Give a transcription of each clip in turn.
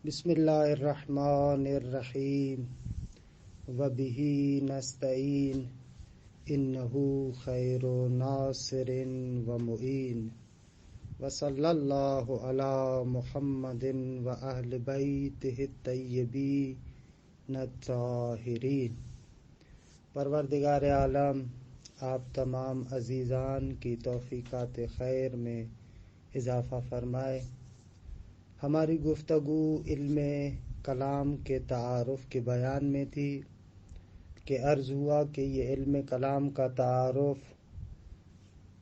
بسم اللہ الرحمن الرحیم وبہ نستعین انہ خیر ناصر ومعین وصلی اللہ علی محمد واہل بیتہ الطیبین الطاہرین۔ پروردگار عالم آپ تمام عزیزان کی توفیقات خیر میں اضافہ فرمائے۔ ہماری گفتگو علم کلام کے تعارف کے بیان میں تھی کہ عرض ہوا کہ یہ علم کلام کا تعارف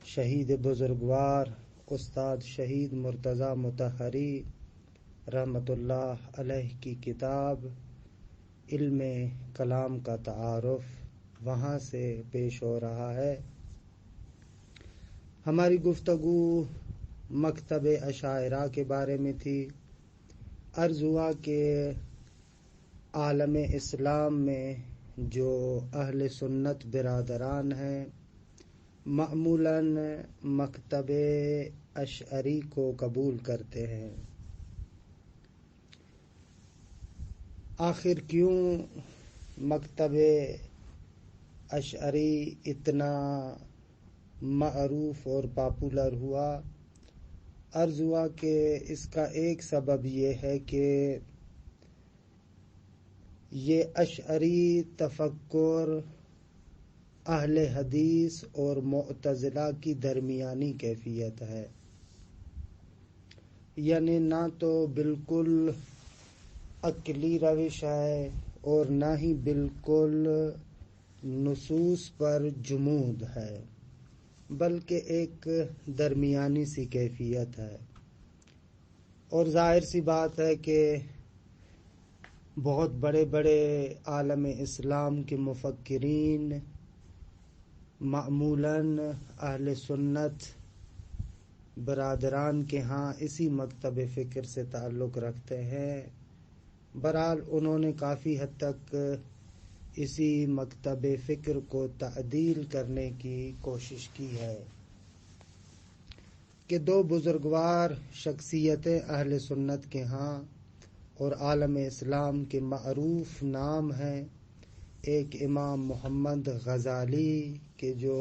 شہید بزرگوار استاد شہید مرتضیٰ مطہری رحمۃ اللہ علیہ کی کتاب علم کلام کا تعارف وہاں سے پیش ہو رہا ہے۔ ہماری گفتگو مکتب اشاعرہ کے بارے میں تھی۔ عرض ہوا کہ عالم اسلام میں جو اہل سنت برادران ہیں معمولاً مکتب اشعری کو قبول کرتے ہیں۔ آخر کیوں مکتب اشعری اتنا معروف اور پاپولر ہوا؟ عرض ہوا کہ اس کا ایک سبب یہ ہے کہ یہ اشعری تفکر اہل حدیث اور معتزلہ کی درمیانی کیفیت ہے، یعنی نہ تو بالکل عقلی روش ہے اور نہ ہی بالکل نصوص پر جمود ہے، بلکہ ایک درمیانی سی کیفیت ہے۔ اور ظاہر سی بات ہے کہ بہت بڑے بڑے عالم اسلام کے مفکرین معمولاً اہل سنت برادران کے ہاں اسی مکتب فکر سے تعلق رکھتے ہیں۔ بہرحال انہوں نے کافی حد تک اسی مکتب فکر کو تعدیل کرنے کی کوشش کی ہے کہ دو بزرگوار شخصیتیں اہل سنت کے ہاں اور عالم اسلام کے معروف نام ہیں، ایک امام محمد غزالی کہ جو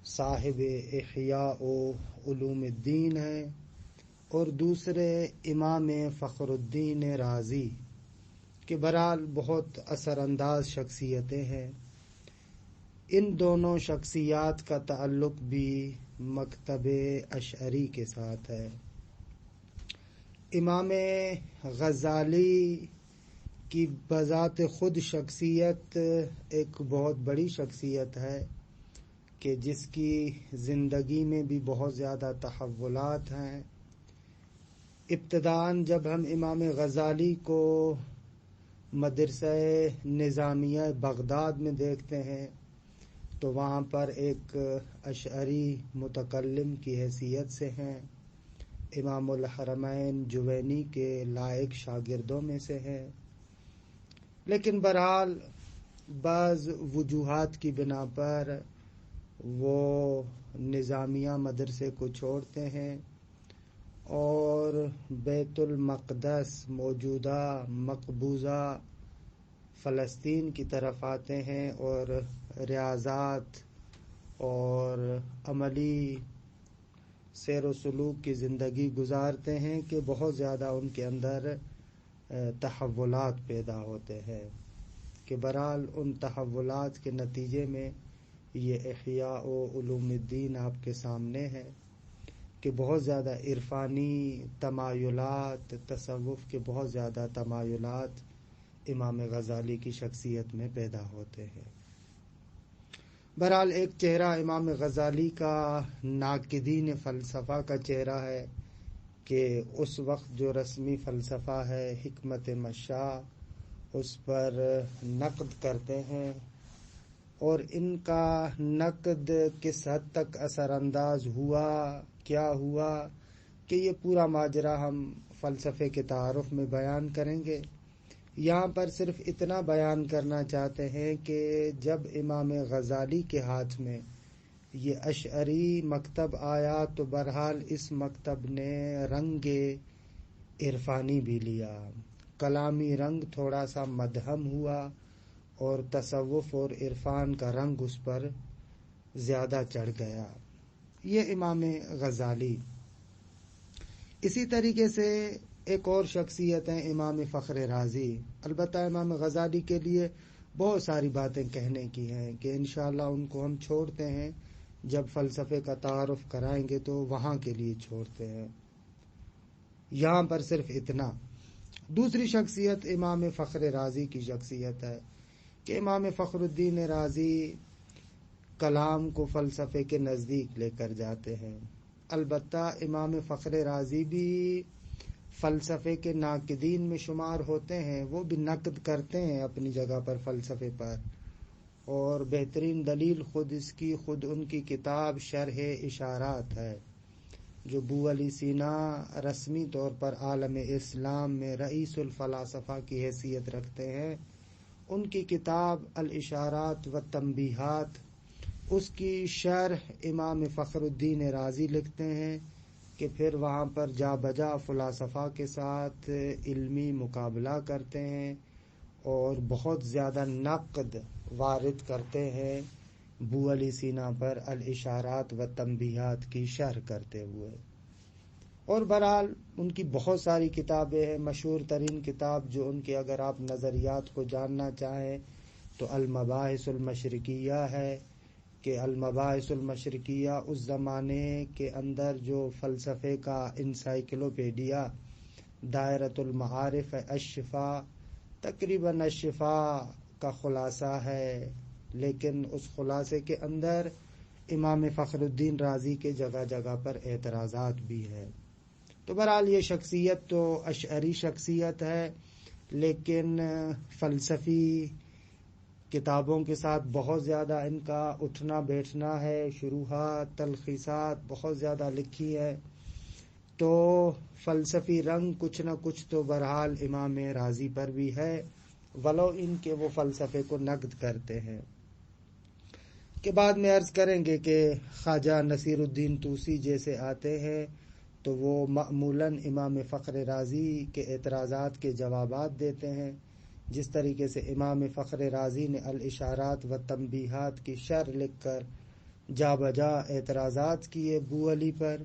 صاحب احیاء علوم الدین ہیں، اور دوسرے امام فخر الدین رازی کہ بہرحال بہت اثر انداز شخصیتیں ہیں۔ ان دونوں شخصیات کا تعلق بھی مکتب اشعری کے ساتھ ہے۔ امام غزالی کی بذات خود شخصیت ایک بہت بڑی شخصیت ہے کہ جس کی زندگی میں بھی بہت زیادہ تحولات ہیں۔ ابتداءً جب ہم امام غزالی کو مدرسہ نظامیہ بغداد میں دیکھتے ہیں تو وہاں پر ایک اشعری متکلم کی حیثیت سے ہیں، امام الحرمین جوینی کے لائق شاگردوں میں سے ہیں، لیکن بہرحال بعض وجوہات کی بنا پر وہ نظامیہ مدرسے کو چھوڑتے ہیں اور بیت المقدس موجودہ مقبوضہ فلسطین کی طرف آتے ہیں اور ریاضات اور عملی سیر و سلوک کی زندگی گزارتے ہیں کہ بہت زیادہ ان کے اندر تحولات پیدا ہوتے ہیں کہ بہرحال ان تحولات کے نتیجے میں یہ احیاء علوم الدین آپ کے سامنے ہے کہ بہت زیادہ عرفانی تمایلات، تصوف کے بہت زیادہ تمایلات امام غزالی کی شخصیت میں پیدا ہوتے ہیں۔ بہرحال ایک چہرہ امام غزالی کا ناقدین فلسفہ کا چہرہ ہے کہ اس وقت جو رسمی فلسفہ ہے حکمت مشاء اس پر نقد کرتے ہیں، اور ان کا نقد کس حد تک اثر انداز ہوا، کیا ہوا، کہ یہ پورا ماجرا ہم فلسفے کے تعارف میں بیان کریں گے۔ یہاں پر صرف اتنا بیان کرنا چاہتے ہیں کہ جب امام غزالی کے ہاتھ میں یہ اشعری مکتب آیا تو بہرحال اس مکتب نے رنگ عرفانی بھی لیا، کلامی رنگ تھوڑا سا مدھم ہوا اور تصوف اور عرفان کا رنگ اس پر زیادہ چڑھ گیا۔ یہ امام غزالی۔ اسی طریقے سے ایک اور شخصیت ہیں امام فخر رازی۔ البتہ امام غزالی کے لیے بہت ساری باتیں کہنے کی ہیں کہ انشاءاللہ ان کو ہم چھوڑتے ہیں، جب فلسفے کا تعارف کرائیں گے تو وہاں کے لیے چھوڑتے ہیں، یہاں پر صرف اتنا۔ دوسری شخصیت امام فخر رازی کی شخصیت ہے کہ امام فخر الدین رازی کلام کو فلسفے کے نزدیک لے کر جاتے ہیں۔ البتہ امام فخر رازی بھی فلسفے کے ناقدین میں شمار ہوتے ہیں، وہ بھی نقد کرتے ہیں اپنی جگہ پر فلسفے پر، اور بہترین دلیل خود ان کی کتاب شرح اشارات ہے، جو ابو علی سینا رسمی طور پر عالم اسلام میں رئیس الفلاسفہ کی حیثیت رکھتے ہیں۔ ان کی کتاب الاشارات و تنبیہات، اس کی شرح امام فخر الدین رازی لکھتے ہیں کہ پھر وہاں پر جا بجا فلاسفہ کے ساتھ علمی مقابلہ کرتے ہیں اور بہت زیادہ نقد وارد کرتے ہیں ابو علی سینا پر الاشارات و تنبیہات کی شرح کرتے ہوئے۔ اور بہرحال ان کی بہت ساری کتابیں ہیں۔ مشہور ترین کتاب جو ان کے اگر آپ نظریات کو جاننا چاہیں تو المباحث المشرقیہ ہے، کہ المباحث المشرقیہ اس زمانے کے اندر جو فلسفے کا انسائکلوپیڈیا دائرۃ المعارف الشفاء، تقریباً الشفاء کا خلاصہ ہے، لیکن اس خلاصے کے اندر امام فخر الدین رازی کے جگہ جگہ پر اعتراضات بھی ہیں۔ تو بہرحال یہ شخصیت تو اشعری شخصیت ہے، لیکن فلسفی کتابوں کے ساتھ بہت زیادہ ان کا اٹھنا بیٹھنا ہے، شروحات تلخیصات بہت زیادہ لکھی ہے، تو فلسفی رنگ کچھ نہ کچھ تو بہرحال امام رازی پر بھی ہے، ولو ان کے وہ فلسفے کو نقد کرتے ہیں۔ کے بعد میں عرض کریں گے کہ خواجہ نصیر الدین طوسی جیسے آتے ہیں تو وہ معمولاً امام فخر رازی کے اعتراضات کے جوابات دیتے ہیں، جس طریقے سے امام فخر رازی نے الاشارات و تنبیہات کی شرح لکھ کر جا بجا اعتراضات کیے ابو علی پر،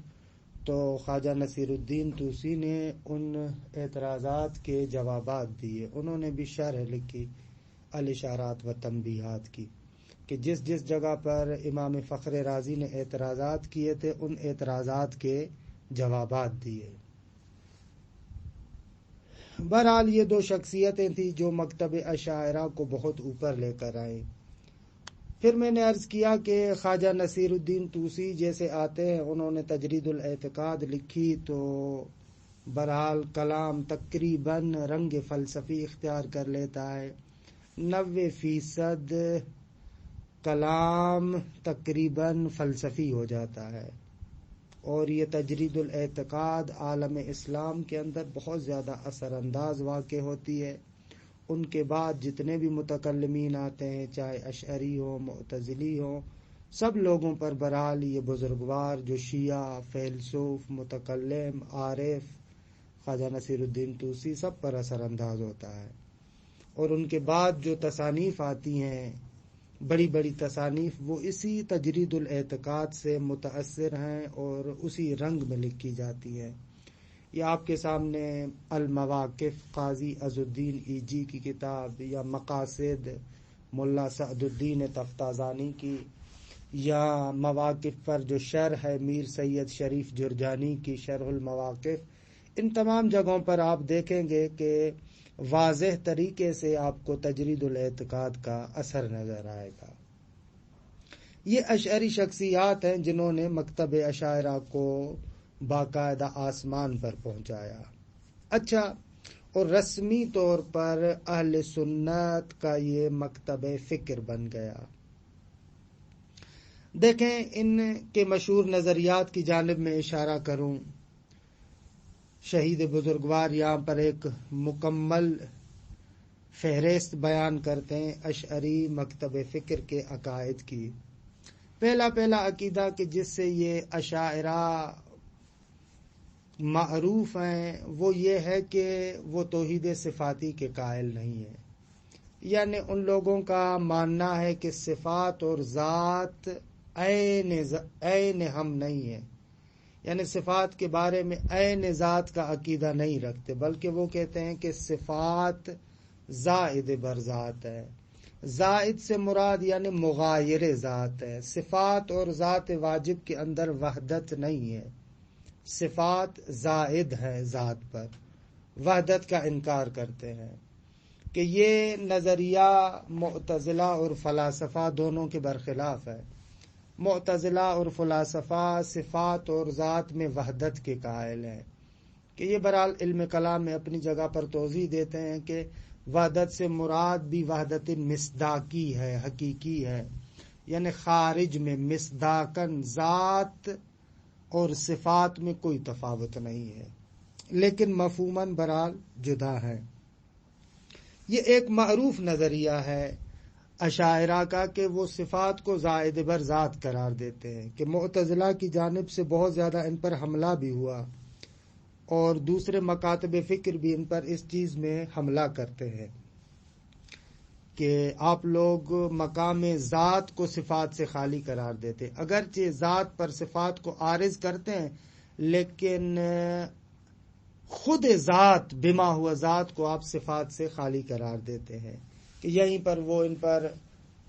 تو خواجہ نصیر الدین طوسی نے ان اعتراضات کے جوابات دیے۔ انہوں نے بھی شرح لکھی الاشارات و تنبیہات کی، کہ جس جس جگہ پر امام فخر رازی نے اعتراضات کیے تھے ان اعتراضات کے جوابات دیے۔ بہرحال یہ دو شخصیتیں تھیں جو مکتب اشاعرہ کو بہت اوپر لے کر آئیں۔ پھر میں نے عرض کیا کہ خواجہ نصیر الدین طوسی جیسے آتے ہیں، انہوں نے تجرید الاعتقاد لکھی تو بہرحال کلام تقریباً رنگ فلسفی اختیار کر لیتا ہے، 90% کلام تقریباً فلسفی ہو جاتا ہے، اور یہ تجرید الاعتقاد عالم اسلام کے اندر بہت زیادہ اثر انداز واقع ہوتی ہے۔ ان کے بعد جتنے بھی متکلمین آتے ہیں، چاہے اشعری ہو معتزلی ہو، سب لوگوں پر بہرحال یہ بزرگوار جو شیعہ فیلسوف متکلم عارف خواجہ نصیر الدین طوسی سب پر اثر انداز ہوتا ہے۔ اور ان کے بعد جو تصانیف آتی ہیں بڑی بڑی تصانیف، وہ اسی تجرید الاعتقاد سے متاثر ہیں اور اسی رنگ میں لکھی جاتی ہیں۔ یہ آپ کے سامنے المواقف قاضی عز الدین ایجی کی کتاب، یا مقاصد ملا سعد الدین تفتازانی کی، یا مواقف پر جو شرح ہے میر سید شریف جرجانی کی شرح المواقف، ان تمام جگہوں پر آپ دیکھیں گے کہ واضح طریقے سے آپ کو تجرید الاعتقاد کا اثر نظر آئے گا۔ یہ اشعری شخصیات ہیں جنہوں نے مکتب اشاعرہ کو باقاعدہ آسمان پر پہنچایا۔ اچھا، اور رسمی طور پر اہل سنت کا یہ مکتب فکر بن گیا۔ دیکھیں ان کے مشہور نظریات کی جانب میں اشارہ کروں، شہید بزرگوار یہاں پر ایک مکمل فہرست بیان کرتے ہیں اشعری مکتب فکر کے عقائد کی۔ پہلا عقیدہ کہ جس سے یہ اشاعرہ معروف ہیں وہ یہ ہے کہ وہ توحید صفاتی کے قائل نہیں ہیں، یعنی ان لوگوں کا ماننا ہے کہ صفات اور ذات عین ہم نہیں ہیں، یعنی صفات کے بارے میں عین ذات کا عقیدہ نہیں رکھتے، بلکہ وہ کہتے ہیں کہ صفات زائد بر ذات ہے۔ زائد سے مراد یعنی مغایر ذات ہے۔ صفات اور ذات واجب کے اندر وحدت نہیں ہے، صفات زائد ہے ذات پر، وحدت کا انکار کرتے ہیں کہ یہ نظریہ معتزلہ اور فلاسفہ دونوں کے برخلاف ہے۔ معتزلہ اور فلاسفہ صفات اور ذات میں وحدت کے قائل ہیں کہ یہ برحال علم کلام میں اپنی جگہ پر توضیح دیتے ہیں کہ وحدت سے مراد بھی وحدت مصداقی ہے، حقیقی ہے، یعنی خارج میں مصداقاً ذات اور صفات میں کوئی تفاوت نہیں ہے، لیکن مفہوماً برحال جدا ہے۔ یہ ایک معروف نظریہ ہے اشاعرہ کا کہ وہ صفات کو زائد بر ذات قرار دیتے ہیں، کہ معتزلہ کی جانب سے بہت زیادہ ان پر حملہ بھی ہوا اور دوسرے مکاتب فکر بھی ان پر اس چیز میں حملہ کرتے ہیں کہ آپ لوگ مقام ذات کو صفات سے خالی قرار دیتے، اگرچہ ذات پر صفات کو عارض کرتے ہیں لیکن خود ذات بما ہوا ذات کو آپ صفات سے خالی قرار دیتے ہیں، کہ یہیں پر وہ ان پر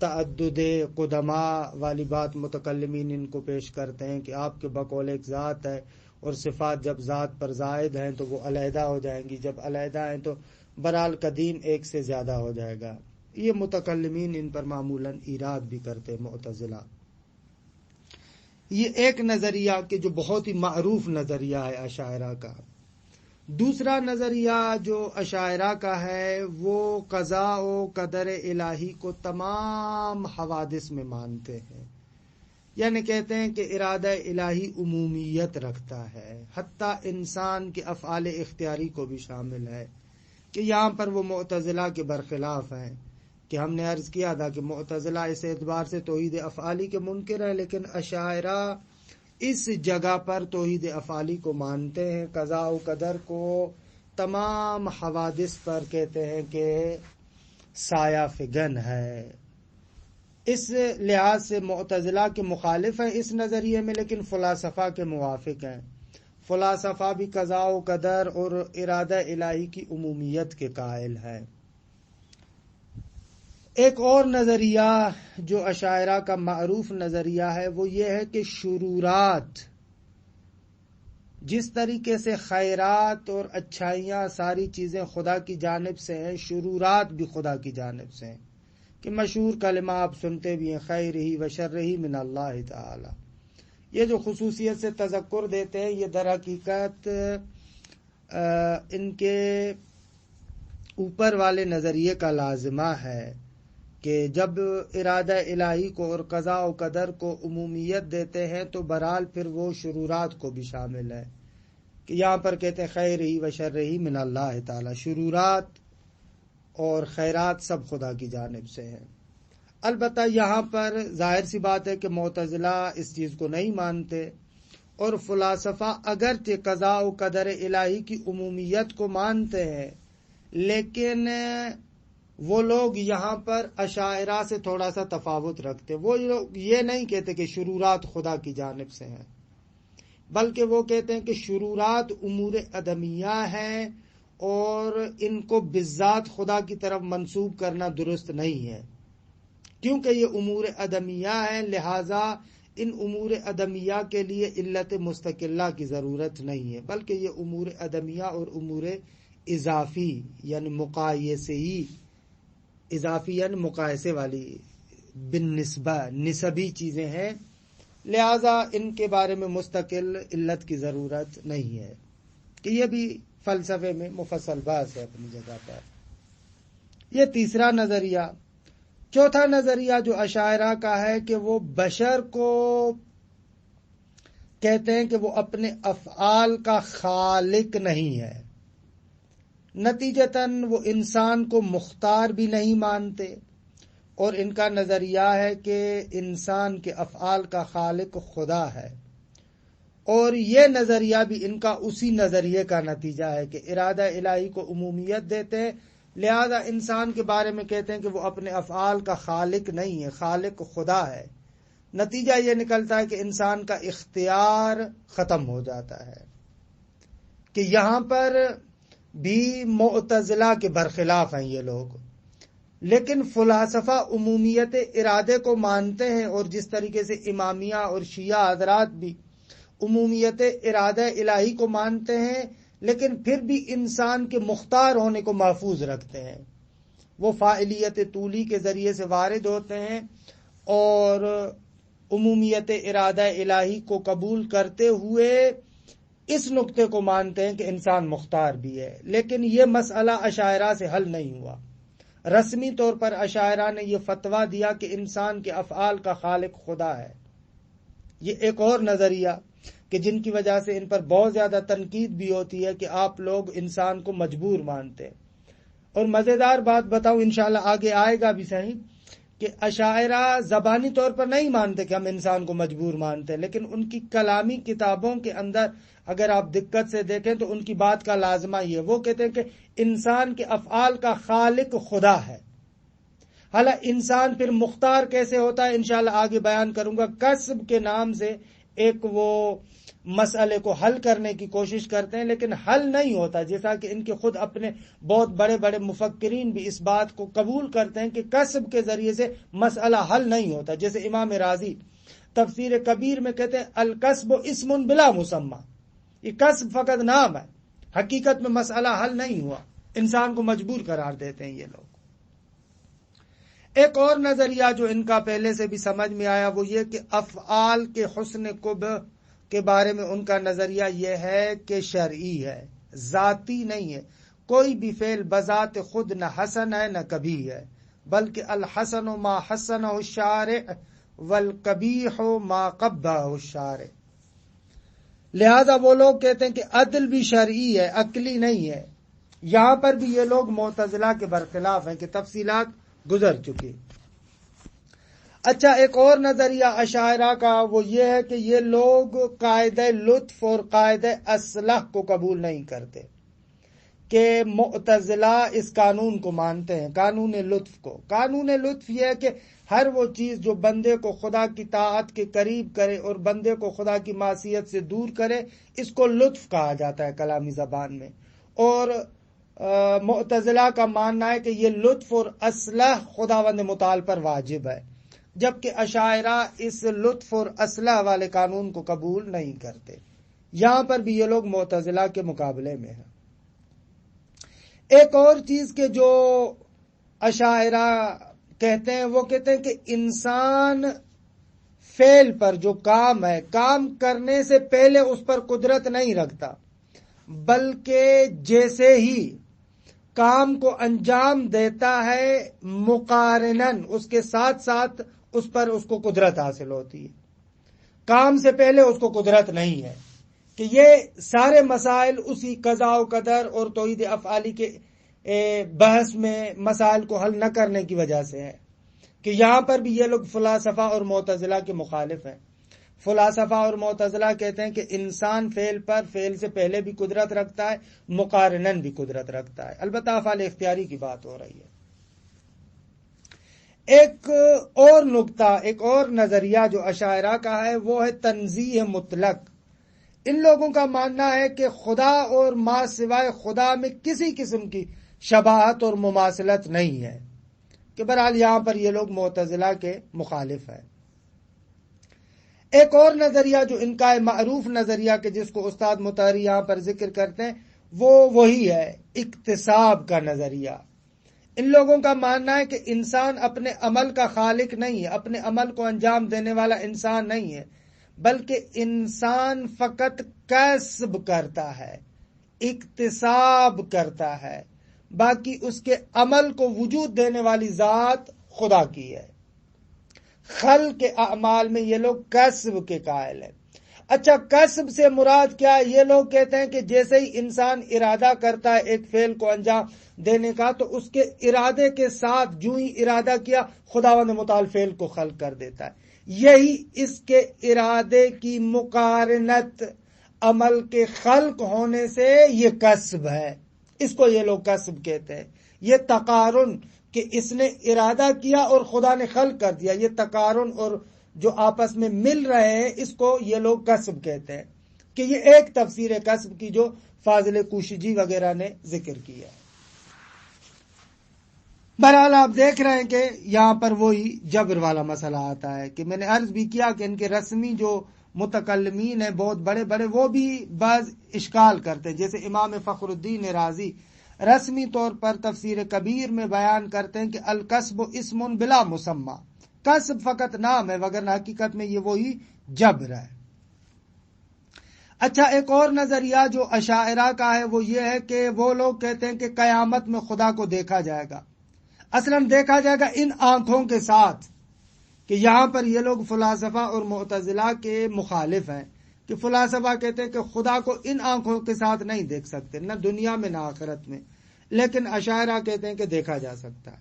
تعدد قدماء والی بات متکلمین ان کو پیش کرتے ہیں کہ آپ کے بقول ایک ذات ہے اور صفات جب ذات پر زائد ہیں تو وہ علیحدہ ہو جائیں گی، جب علیحدہ ہیں تو برحال قدیم ایک سے زیادہ ہو جائے گا۔ یہ متکلمین ان پر معمولاً ایراد بھی کرتے معتزلہ۔ یہ ایک نظریہ کہ جو بہت ہی معروف نظریہ ہے اشاعرہ کا۔ دوسرا نظریہ جو اشاعرہ کا ہے وہ قضاء و قدر الہی کو تمام حوادث میں مانتے ہیں، یعنی کہتے ہیں کہ ارادہ الہی عمومیت رکھتا ہے، حتیٰ انسان کے افعال اختیاری کو بھی شامل ہے، کہ یہاں پر وہ معتزلہ کے برخلاف ہیں کہ ہم نے عرض کیا تھا کہ معتزلہ اس اعتبار سے توحید افعالی کے منکر ہے، لیکن اشاعرہ اس جگہ پر توحید افعالی کو مانتے ہیں، قضاء و قدر کو تمام حوادث پر کہتے ہیں کہ سایہ فگن ہے۔ اس لحاظ سے معتزلہ کے مخالف ہیں اس نظریے میں، لیکن فلاسفہ کے موافق ہیں۔ فلاسفہ بھی قضاء و قدر اور ارادہ الہی کی عمومیت کے قائل ہیں۔ ایک اور نظریہ جو اشاعرہ کا معروف نظریہ ہے وہ یہ ہے کہ شرورات، جس طریقے سے خیرات اور اچھائیاں ساری چیزیں خدا کی جانب سے ہیں، شرورات بھی خدا کی جانب سے ہیں، کہ مشہور کلمہ آپ سنتے بھی ہیں، خیر ہی و شر ہی من اللہ تعالی۔ یہ جو خصوصیت سے تذکر دیتے ہیں یہ در حقیقت ان کے اوپر والے نظریے کا لازمہ ہے کہ جب ارادہ الہی کو اور قضاء و قدر کو عمومیت دیتے ہیں تو برحال پھر وہ شرورات کو بھی شامل ہے، کہ یہاں پر کہتے ہیں خیر ہی و شر ہی من اللہ تعالی، شرورات اور خیرات سب خدا کی جانب سے ہیں۔ البتہ یہاں پر ظاہر سی بات ہے کہ معتزلہ اس چیز کو نہیں مانتے، اور فلاسفہ اگرچہ قضاء و قدر الہی کی عمومیت کو مانتے ہیں لیکن وہ لوگ یہاں پر اشاعرہ سے تھوڑا سا تفاوت رکھتے، وہ لوگ یہ نہیں کہتے کہ شرورات خدا کی جانب سے ہیں، بلکہ وہ کہتے ہیں کہ شرورات امور عدمیہ ہیں اور ان کو بالذات خدا کی طرف منسوب کرنا درست نہیں ہے، کیونکہ یہ امور عدمیہ ہیں، لہٰذا ان امور عدمیہ کے لیے علت مستقلہ کی ضرورت نہیں ہے، بلکہ یہ امور عدمیہ اور امور اضافی یعنی مقایسے اضافی یعنی مقایسے والی بالنسبہ نسبی چیزیں ہیں، لہذا ان کے بارے میں مستقل علت کی ضرورت نہیں ہے، کہ یہ بھی فلسفے میں مفصل بحث ہے اپنی جگہ پر۔ یہ تیسرا نظریہ۔ چوتھا نظریہ جو اشاعرہ کا ہے کہ وہ بشر کو کہتے ہیں کہ وہ اپنے افعال کا خالق نہیں ہے، نتیجتاً وہ انسان کو مختار بھی نہیں مانتے، اور ان کا نظریہ ہے کہ انسان کے افعال کا خالق خدا ہے، اور یہ نظریہ بھی ان کا اسی نظریے کا نتیجہ ہے کہ ارادہ الہی کو عمومیت دیتے ہیں، لہذا انسان کے بارے میں کہتے ہیں کہ وہ اپنے افعال کا خالق نہیں ہے، خالق خدا ہے۔ نتیجہ یہ نکلتا ہے کہ انسان کا اختیار ختم ہو جاتا ہے۔ کہ یہاں پر بھی معتزلہ کے برخلاف ہیں یہ لوگ، لیکن فلاسفہ عمومیت ارادے کو مانتے ہیں، اور جس طریقے سے امامیہ اور شیعہ حضرات بھی عمومیت ارادہ الہی کو مانتے ہیں، لیکن پھر بھی انسان کے مختار ہونے کو محفوظ رکھتے ہیں۔ وہ فاعلیت طولی کے ذریعے سے وارد ہوتے ہیں اور عمومیت ارادہ الہی کو قبول کرتے ہوئے اس نقطے کو مانتے ہیں کہ انسان مختار بھی ہے۔ لیکن یہ مسئلہ اشاعرہ سے حل نہیں ہوا۔ رسمی طور پر اشاعرہ نے یہ فتویٰ دیا کہ انسان کے افعال کا خالق خدا ہے۔ یہ ایک اور نظریہ کہ جن کی وجہ سے ان پر بہت زیادہ تنقید بھی ہوتی ہے کہ آپ لوگ انسان کو مجبور مانتے ہیں۔ اور مزیدار بات بتاؤں، انشاءاللہ آگے آئے گا بھی صحیح، کہ اشاعرہ زبانی طور پر نہیں مانتے کہ ہم انسان کو مجبور مانتے ہیں، لیکن ان کی کلامی کتابوں کے اندر اگر آپ دقت سے دیکھیں تو ان کی بات کا لازمہ یہ ہے، وہ کہتے ہیں کہ انسان کے افعال کا خالق خدا ہے۔ حالانکہ انسان پھر مختار کیسے ہوتا ہے انشاءاللہ آگے بیان کروں گا۔ کسب کے نام سے ایک وہ مسئلے کو حل کرنے کی کوشش کرتے ہیں، لیکن حل نہیں ہوتا، جیسا کہ ان کے خود اپنے بہت بڑے بڑے مفکرین بھی اس بات کو قبول کرتے ہیں کہ کسب کے ذریعے سے مسئلہ حل نہیں ہوتا۔ جیسے امام راضی تفسیر کبیر میں کہتے ہیں الکسب اسم بلا مسمى، یہ کسب فقط نام ہے، حقیقت میں مسئلہ حل نہیں ہوا، انسان کو مجبور قرار دیتے ہیں یہ لوگ۔ ایک اور نظریہ جو ان کا پہلے سے بھی سمجھ میں آیا وہ یہ کہ افعال کے حسن قبح کے بارے میں ان کا نظریہ یہ ہے کہ شرعی ہے، ذاتی نہیں ہے۔ کوئی بھی فعل بذات خود نہ حسن ہے نہ کبھی ہے، بلکہ الحسن ما حسنہ الشارع والقبیح ما قبحہ الشارع۔ لہذا وہ لوگ کہتے ہیں کہ عدل بھی شرعی ہے، عقلی نہیں ہے۔ یہاں پر بھی یہ لوگ معتزلہ کے برخلاف ہیں کہ تفصیلات گزر چکی۔ اچھا، ایک اور نظریہ اشاعرہ کا وہ یہ ہے کہ یہ لوگ قاعدہ لطف اور قاعدہ اصلاح کو قبول نہیں کرتے، کہ معتزلہ اس قانون کو مانتے ہیں، قانون لطف کو۔ قانون لطف یہ ہے کہ ہر وہ چیز جو بندے کو خدا کی طاعت کے قریب کرے اور بندے کو خدا کی معصیت سے دور کرے، اس کو لطف کہا جاتا ہے کلامی زبان میں۔ اور معتزلہ کا ماننا ہے کہ یہ لطف اور اصلاح خداوند متعال پر واجب ہے، جبکہ اشاعرہ اس لطف اور اصلاح والے قانون کو قبول نہیں کرتے۔ یہاں پر بھی یہ لوگ معتزلہ کے مقابلے میں ہیں۔ ایک اور چیز کہ جو اشاعرہ کہتے ہیں وہ کہتے ہیں کہ انسان فعل پر جو کام ہے، کام کرنے سے پہلے اس پر قدرت نہیں رکھتا، بلکہ جیسے ہی کام کو انجام دیتا ہے مقارناً اس کے ساتھ ساتھ اس پر اس کو قدرت حاصل ہوتی ہے، کام سے پہلے اس کو قدرت نہیں ہے۔ کہ یہ سارے مسائل اسی قضاء و قدر اور توحید افعالی کے بحث میں مسائل کو حل نہ کرنے کی وجہ سے ہے، کہ یہاں پر بھی یہ لوگ فلاسفہ اور معتزلہ کے مخالف ہیں۔ فلاسفہ اور معتزلہ کہتے ہیں کہ انسان فعل پر فعل سے پہلے بھی قدرت رکھتا ہے، مقارناً بھی قدرت رکھتا ہے، البتہ افعال اختیاری کی بات ہو رہی ہے۔ ایک اور نقطہ، ایک اور نظریہ جو اشاعرہ کا ہے وہ ہے تنزیہ مطلق۔ ان لوگوں کا ماننا ہے کہ خدا اور ما سوائے خدا میں کسی قسم کی شباہت اور مماثلت نہیں ہے، کہ بہرحال یہاں پر یہ لوگ معتزلہ کے مخالف ہیں۔ ایک اور نظریہ جو ان کا ہے معروف نظریہ کہ جس کو استاد مطہری یہاں پر ذکر کرتے ہیں وہ وہی ہے اکتساب کا نظریہ۔ ان لوگوں کا ماننا ہے کہ انسان اپنے عمل کا خالق نہیں ہے، اپنے عمل کو انجام دینے والا انسان نہیں ہے، بلکہ انسان فقط کسب کرتا ہے، اکتساب کرتا ہے، باقی اس کے عمل کو وجود دینے والی ذات خدا کی ہے۔ خلق کے اعمال میں یہ لوگ کسب کے قائل ہیں۔ اچھا، کسب سے مراد کیا ہے؟ یہ لوگ کہتے ہیں کہ جیسے ہی انسان ارادہ کرتا ہے ایک فعل کو انجام دینے کا، تو اس کے ارادے کے ساتھ جو ہی ارادہ کیا خداوند متعال فعل کو خلق کر دیتا ہے۔ یہی اس کے ارادے کی مقارنت عمل کے خلق ہونے سے یہ کسب ہے، اس کو یہ لوگ کسب کہتے ہیں۔ یہ تقارن کہ اس نے ارادہ کیا اور خدا نے خلق کر دیا، یہ تقارن اور جو آپس میں مل رہے ہیں اس کو یہ لوگ کسب کہتے ہیں، کہ یہ ایک تفسیر کسب کی جو فاضل کوشجی وغیرہ نے ذکر کیا ہے۔ بہرحال آپ دیکھ رہے ہیں کہ یہاں پر وہی جبر والا مسئلہ آتا ہے کہ میں نے عرض بھی کیا کہ ان کے رسمی جو متکلمین ہیں بہت بڑے بڑے، وہ بھی بعض اشکال کرتے ہیں، جیسے امام فخر الدین رازی رسمی طور پر تفسیر کبیر میں بیان کرتے ہیں کہ الکسب اسم بلا مسمى، کسب فقط نام ہے وگرنہ حقیقت میں یہ وہی جبر ہے۔ اچھا، ایک اور نظریہ جو اشاعرہ کا ہے وہ یہ ہے کہ وہ لوگ کہتے ہیں کہ قیامت میں خدا کو دیکھا جائے گا، اصلاً دیکھا جائے گا ان آنکھوں کے ساتھ، کہ یہاں پر یہ لوگ فلاسفہ اور معتزلہ کے مخالف ہیں، کہ فلاسفہ کہتے ہیں کہ خدا کو ان آنکھوں کے ساتھ نہیں دیکھ سکتے، نہ دنیا میں نہ آخرت میں، لیکن اشاعرہ کہتے ہیں کہ دیکھا جا سکتا ہے۔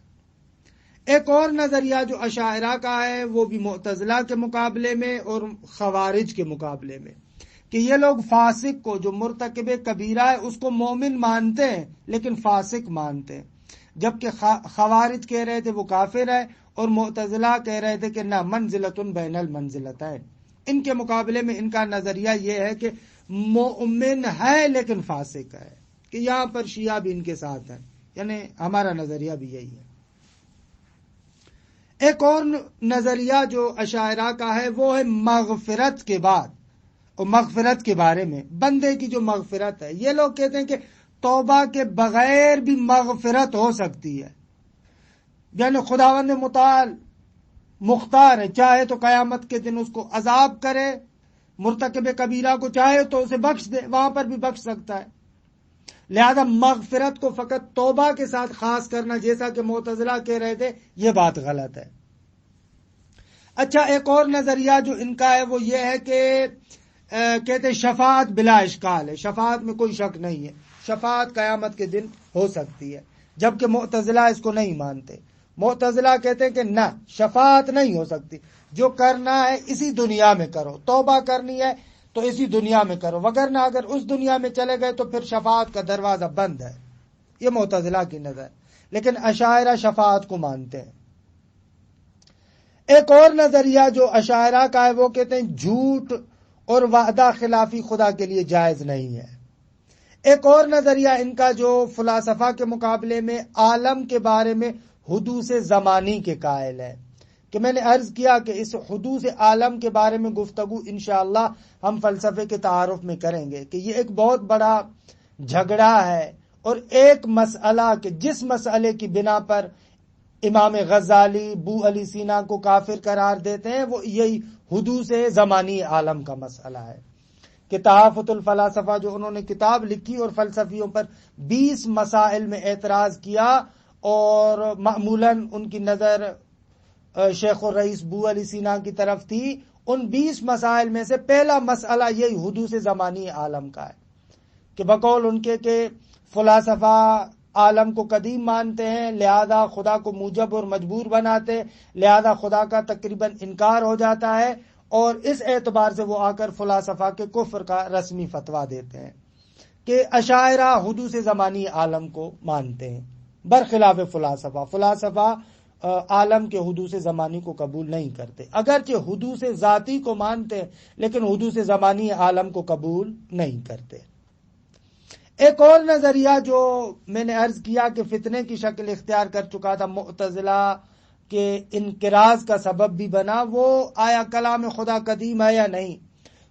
ایک اور نظریہ جو اشاعرہ کا ہے وہ بھی معتزلہ کے مقابلے میں اور خوارج کے مقابلے میں، کہ یہ لوگ فاسق کو جو مرتکب کبیرہ ہے اس کو مومن مانتے ہیں لیکن فاسق مانتے ہیں، جبکہ خوارج کہہ رہے تھے وہ کافر ہے اور معتزلہ کہہ رہے تھے کہ نہ، منزلۃ بین المنزلتین۔ ان کے مقابلے میں ان کا نظریہ یہ ہے کہ مومن ہے لیکن فاسق ہے، کہ یہاں پر شیعہ بھی ان کے ساتھ ہیں، یعنی ہمارا نظریہ بھی یہی ہے۔ ایک اور نظریہ جو اشاعرہ کا ہے وہ ہے مغفرت کے بعد، اور مغفرت کے بارے میں بندے کی جو مغفرت ہے، یہ لوگ کہتے ہیں کہ توبہ کے بغیر بھی مغفرت ہو سکتی ہے، یعنی خداوند متعال مختار ہے، چاہے تو قیامت کے دن اس کو عذاب کرے، مرتکب کبیرہ کو چاہے تو اسے بخش دے، وہاں پر بھی بخش سکتا ہے۔ لہذا مغفرت کو فقط توبہ کے ساتھ خاص کرنا جیسا کہ معتزلہ کہہ رہے تھے، یہ بات غلط ہے۔ اچھا، ایک اور نظریہ جو ان کا ہے وہ یہ ہے کہ کہتے ہیں شفاعت بلا اشکال ہے، شفاعت میں کوئی شک نہیں ہے، شفاعت قیامت کے دن ہو سکتی ہے، جبکہ معتزلہ اس کو نہیں مانتے۔ معتزلہ کہتے ہیں کہ نہ، شفاعت نہیں ہو سکتی، جو کرنا ہے اسی دنیا میں کرو، توبہ کرنی ہے تو اسی دنیا میں کرو، وگرنہ اگر اس دنیا میں چلے گئے تو پھر شفاعت کا دروازہ بند ہے۔ یہ معتزلہ کی نظر، لیکن اشاعرہ شفاعت کو مانتے ہیں۔ ایک اور نظریہ جو اشاعرہ کا ہے وہ کہتے ہیں جھوٹ اور وعدہ خلافی خدا کے لیے جائز نہیں ہے۔ ایک اور نظریہ ان کا جو فلاسفہ کے مقابلے میں عالم کے بارے میں حدوث زمانی کے قائل ہے، کہ میں نے عرض کیا کہ اس حدوث عالم کے بارے میں گفتگو انشاءاللہ ہم فلسفے کے تعارف میں کریں گے، کہ یہ ایک بہت بڑا جھگڑا ہے، اور ایک مسئلہ کہ جس مسئلے کی بنا پر امام غزالی بو علی سینا کو کافر قرار دیتے ہیں وہ یہی حدوث زمانی عالم کا مسئلہ ہے، کہ تحافت الفلاسفہ جو انہوں نے کتاب لکھی اور فلسفیوں پر 20 مسائل میں اعتراض کیا، اور معمولاً ان کی نظر شیخ الرئیس بو علی سینا کی طرف تھی، ان 20 مسائل میں سے پہلا مسئلہ یہی حدوث زمانی عالم کا ہے، کہ بقول ان کے کہ فلاسفہ عالم کو قدیم مانتے ہیں، لہذا خدا کو موجب اور مجبور بناتے، لہذا خدا کا تقریباً انکار ہو جاتا ہے، اور اس اعتبار سے وہ آ کر فلاسفہ کے کفر کا رسمی فتویٰ دیتے ہیں کہ اشاعرہ حدوث زمانی عالم کو مانتے ہیں، برخلاف فلاسفہ عالم کے حدوث زمانی کو قبول نہیں کرتے، اگرچہ حدوث ذاتی کو مانتے ہیں لیکن حدوث زمانی عالم کو قبول نہیں کرتے۔ ایک اور نظریہ جو میں نے عرض کیا کہ فتنے کی شکل اختیار کر چکا تھا، معتزلہ کے انقراض کا سبب بھی بنا، وہ آیا کلام خدا قدیم ہے یا نہیں،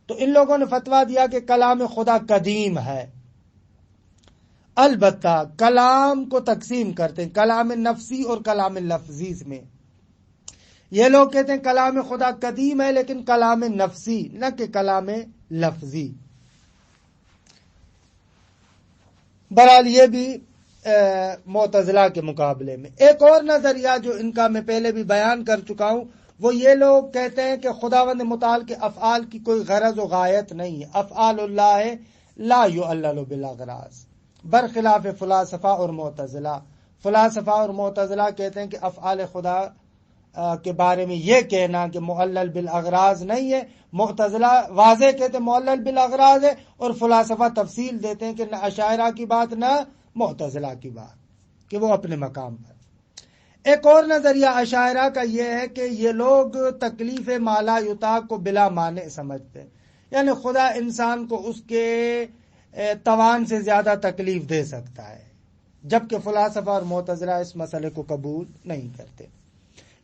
تو ان لوگوں نے فتویٰ دیا کہ کلام خدا قدیم ہے، البتہ کلام کو تقسیم کرتے ہیں کلام نفسی اور کلام لفظی میں۔ یہ لوگ کہتے ہیں کلام خدا قدیم ہے لیکن کلام نفسی، نہ کہ کلام لفظی۔ بہرحال یہ بھی معتزلہ کے مقابلے میں۔ ایک اور نظریہ جو ان کا میں پہلے بھی بیان کر چکا ہوں، وہ یہ لوگ کہتے ہیں کہ خداوند متعال کے افعال کی کوئی غرض و غایت نہیں ہے، افعال اللہ لا یعلل بالاغراض، برخلاف فلاسفہ اور معتزلہ۔ فلاسفہ اور معتزلہ کہتے ہیں کہ افعال خدا کے بارے میں یہ کہنا کہ معلل بالاغراض نہیں ہے، معتزلہ واضح کہتے معلل بالاغراض ہے، اور فلاسفہ تفصیل دیتے ہیں کہ نہ اشاعرہ کی بات نہ معتزلہ کی بات، کہ وہ اپنے مقام پر۔ ایک اور نظریہ اشاعرہ کا یہ ہے کہ یہ لوگ تکلیف ما لا یطاق کو بلا مانع سمجھتے ہیں، یعنی خدا انسان کو اس کے توان سے زیادہ تکلیف دے سکتا ہے، جبکہ فلاسفہ اور معتزلہ اس مسئلے کو قبول نہیں کرتے۔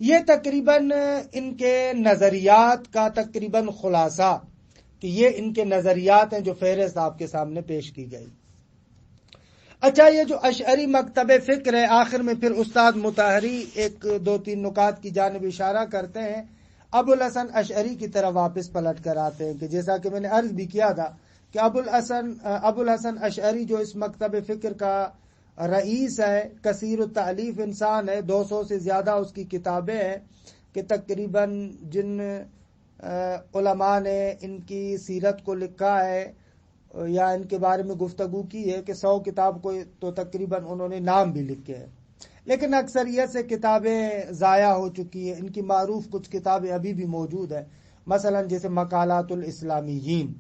یہ تقریباً ان کے نظریات کا تقریباً خلاصہ، کہ یہ ان کے نظریات ہیں جو فہرست آپ کے سامنے پیش کی گئی۔ اچھا، یہ جو اشعری مکتب فکر ہے، آخر میں پھر استاد مطہری ایک دو تین نکات کی جانب اشارہ کرتے ہیں، ابو الحسن اشعری کی طرف واپس پلٹ کر آتے ہیں کہ جیسا کہ میں نے عرض بھی کیا تھا کہ ابو الحسن اشعری جو اس مکتب فکر کا رئیس ہے، کثیر التعلیف انسان ہے، 200 سے زیادہ اس کی کتابیں ہیں، کہ تقریباً جن علماء نے ان کی سیرت کو لکھا ہے یا ان کے بارے میں گفتگو کی ہے کہ 100 کتاب کو تو تقریباً انہوں نے نام بھی لکھے ہیں، لیکن اکثریت سے کتابیں ضائع ہو چکی ہیں۔ ان کی معروف کچھ کتابیں ابھی بھی موجود ہیں، مثلا جیسے مقالات الاسلامیین،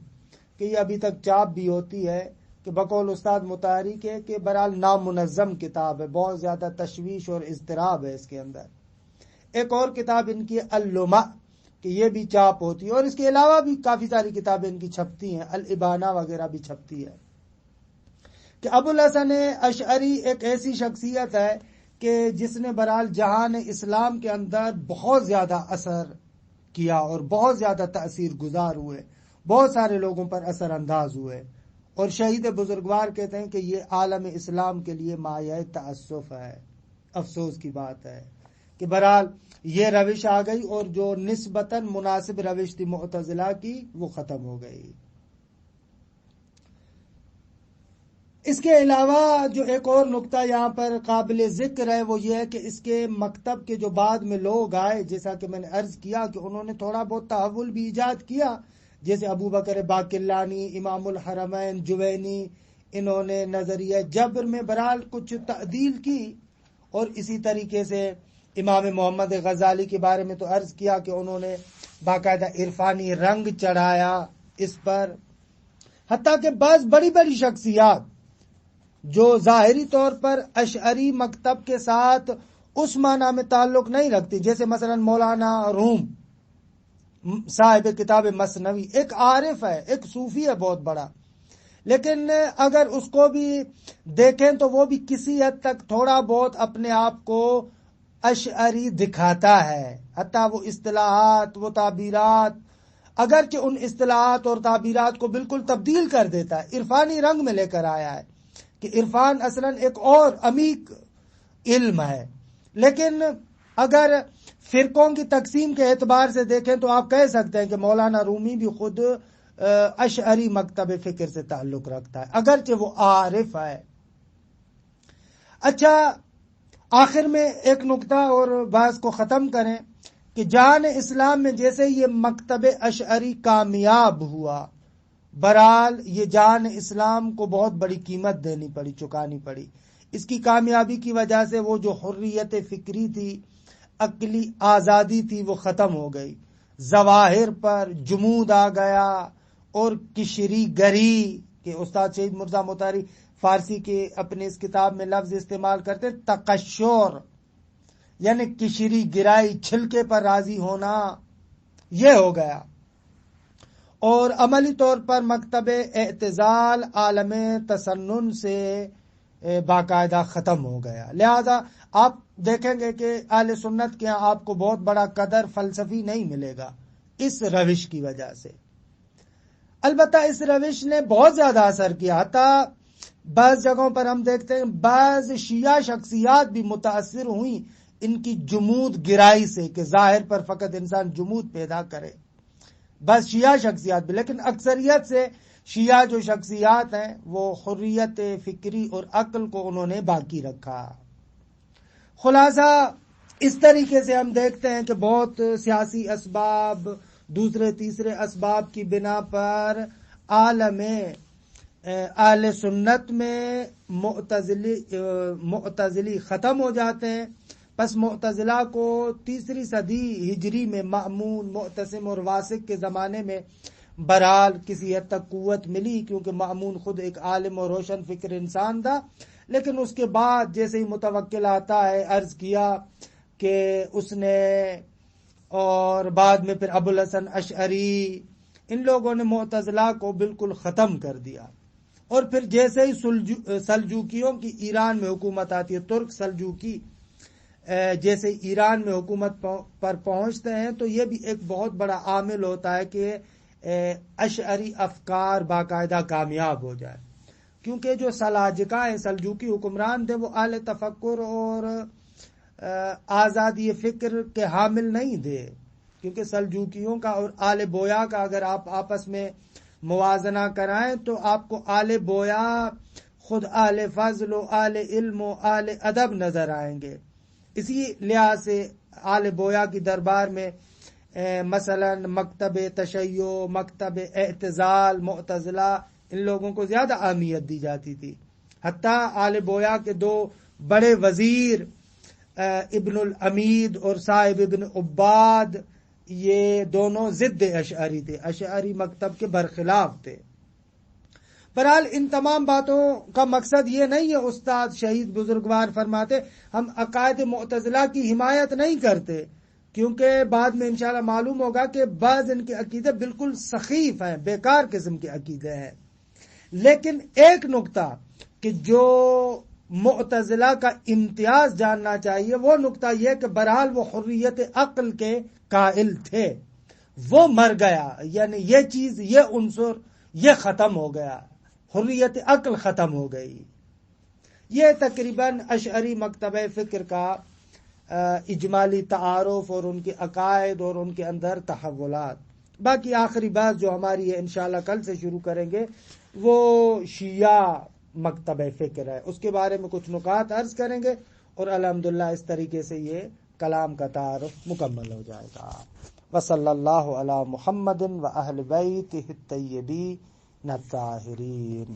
کہ یہ ابھی تک چاپ بھی ہوتی ہے، کہ بقول استاد مطہری کے کہ برحال نامنظم کتاب ہے، بہت زیادہ تشویش اور اضطراب ہے اس کے اندر۔ ایک اور کتاب ان کی اللمع، کہ یہ بھی چاپ ہوتی ہے، اور اس کے علاوہ بھی کافی ساری کتابیں ان کی چھپتی ہیں، الابانہ وغیرہ بھی چھپتی ہے۔ کہ ابو الحسن اشعری ایک ایسی شخصیت ہے کہ جس نے برحال جہان اسلام کے اندر بہت زیادہ اثر کیا اور بہت زیادہ تاثیر گزار ہوئے، بہت سارے لوگوں پر اثر انداز ہوئے، اور شہید بزرگوار کہتے ہیں کہ یہ عالم اسلام کے لیے مایہ تأسف ہے، افسوس کی بات ہے کہ برحال یہ روش آ گئی، اور جو نسبتاً مناسب روش تھی معتزلہ کی وہ ختم ہو گئی۔ اس کے علاوہ جو ایک اور نقطہ یہاں پر قابل ذکر ہے وہ یہ ہے کہ اس کے مکتب کے جو بعد میں لوگ آئے، جیسا کہ میں نے عرض کیا کہ انہوں نے تھوڑا بہت تحول بھی ایجاد کیا، جیسے ابو بکر باقلانی، امام الحرمین جوینی، انہوں نے نظریہ جبر میں برحال کچھ تعدیل کی، اور اسی طریقے سے امام محمد غزالی کے بارے میں تو عرض کیا کہ انہوں نے باقاعدہ عرفانی رنگ چڑھایا اس پر، حتیٰ کہ بعض بڑی بڑی شخصیات جو ظاہری طور پر اشعری مکتب کے ساتھ اس معنی میں تعلق نہیں رکھتی، جیسے مثلا مولانا روم صاحب کتاب مثنوی، ایک عارف ہے، ایک صوفی ہے بہت بڑا، لیکن اگر اس کو بھی دیکھیں تو وہ بھی کسی حد تک تھوڑا بہت اپنے آپ کو اشعری دکھاتا ہے، حتیٰ وہ اصطلاحات، وہ تعبیرات، اگرچہ ان اصطلاحات اور تعبیرات کو بالکل تبدیل کر دیتا ہے، عرفانی رنگ میں لے کر آیا ہے کہ عرفان اصلاً ایک اور عمیق علم ہے، لیکن اگر فرقوں کی تقسیم کے اعتبار سے دیکھیں تو آپ کہہ سکتے ہیں کہ مولانا رومی بھی خود اشعری مکتب فکر سے تعلق رکھتا ہے، اگرچہ وہ عارف ہے۔ اچھا، آخر میں ایک نقطہ اور بحث کو ختم کریں کہ جہان اسلام میں جیسے یہ مکتب اشعری کامیاب ہوا، برحال یہ جہان اسلام کو بہت بڑی قیمت دینی پڑی، چکانی پڑی۔ اس کی کامیابی کی وجہ سے وہ جو حریت فکری تھی، عقلی آزادی تھی، وہ ختم ہو گئی، ظواہر پر جمود آ گیا، اور کشری گری، کہ استاد شہید مرزا مطہری فارسی کے اپنے اس کتاب میں لفظ استعمال کرتے، تقشر، یعنی کشری گرائی، چھلکے پر راضی ہونا، یہ ہو گیا، اور عملی طور پر مکتب اعتزال عالم تسنن سے باقاعدہ ختم ہو گیا۔ لہذا آپ دیکھیں گے کہ اہل سنت کے یہاں آپ کو بہت بڑا قدر فلسفی نہیں ملے گا اس روش کی وجہ سے۔ البتہ اس روش نے بہت زیادہ اثر کیا، حتیٰ بعض جگہوں پر ہم دیکھتے ہیں بعض شیعہ شخصیات بھی متاثر ہوئیں ان کی جمود گرائی سے، کہ ظاہر پر فقط انسان جمود پیدا کرے، بس شیعہ شخصیات بھی، لیکن اکثریت سے شیعہ جو شخصیات ہیں وہ حریت فکری اور عقل کو انہوں نے باقی رکھا۔ خلاصہ اس طریقے سے ہم دیکھتے ہیں کہ بہت سیاسی اسباب، دوسرے تیسرے اسباب کی بنا پر عالم اہل سنت میں معتزلی ختم ہو جاتے ہیں، پس معتزلہ کو 3 صدی ہجری میں مأمون، معتصم اور واسق کے زمانے میں برحال کسی حد تک قوت ملی، کیونکہ مأمون خود ایک عالم اور روشن فکر انسان تھا. لیکن اس کے بعد جیسے ہی متوکل آتا ہے، عرض کیا کہ اس نے، اور بعد میں پھر ابو الحسن اشعری، ان لوگوں نے معتزلہ کو بالکل ختم کر دیا. اور پھر جیسے ہی سلجوکیوں کی ایران میں حکومت آتی ہے، ترک سلجوکی جیسے ایران میں حکومت پر پہنچتے ہیں، تو یہ بھی ایک بہت بڑا عامل ہوتا ہے کہ اشعری افکار باقاعدہ کامیاب ہو جائے. کیونکہ جو سلاجقہ ہیں، سلجوکی حکمران تھے، وہ اہل تفکر اور آزادی فکر کے حامل نہیں تھے. کیونکہ سلجوکیوں کا اور آل بویا کا اگر آپ آپس میں موازنہ کرائیں تو آپ کو آل بویا خود آل فضل و آل علم و آل ادب نظر آئیں گے. اسی لحاظ سے آل بویا کی دربار میں مثلا مکتب تشیع، مکتب اعتزال، معتزلہ، ان لوگوں کو زیادہ اہمیت دی جاتی تھی. حتیٰ آل بویا کے 2 بڑے وزیر ابن الامید اور صاحب ابن عباد، یہ دونوں ضد اشعری تھے، اشعری مکتب کے برخلاف تھے. بہرحال ان تمام باتوں کا مقصد یہ نہیں ہے، استاد شہید بزرگوار فرماتے ہم عقائد معتزلہ کی حمایت نہیں کرتے، کیونکہ بعد میں انشاءاللہ معلوم ہوگا کہ بعض ان کے عقیدے بالکل سخیف ہیں، بیکار قسم کے عقیدے ہیں. لیکن ایک نقطہ کہ جو معتزلہ کا امتیاز جاننا چاہیے، وہ نقطہ یہ کہ بہرحال وہ حریت عقل کے قائل تھے. وہ مر گیا، یعنی یہ چیز، یہ عنصر، یہ ختم ہو گیا، حریت عقل ختم ہو گئی. یہ تقریباً اشعری مکتبہ فکر کا اجمالی تعارف اور ان کے عقائد اور ان کے اندر تحولات. باقی آخری بات جو ہماری ہے انشاءاللہ کل سے شروع کریں گے، وہ شیعہ مکتبہ فکر ہے. اس کے بارے میں کچھ نکات عرض کریں گے اور الحمدللہ اس طریقے سے یہ کلام کا تعارف مکمل ہو جائے گا. وصلی اللہ علی محمد و اہل بیتہ الطیبین الطاہرین.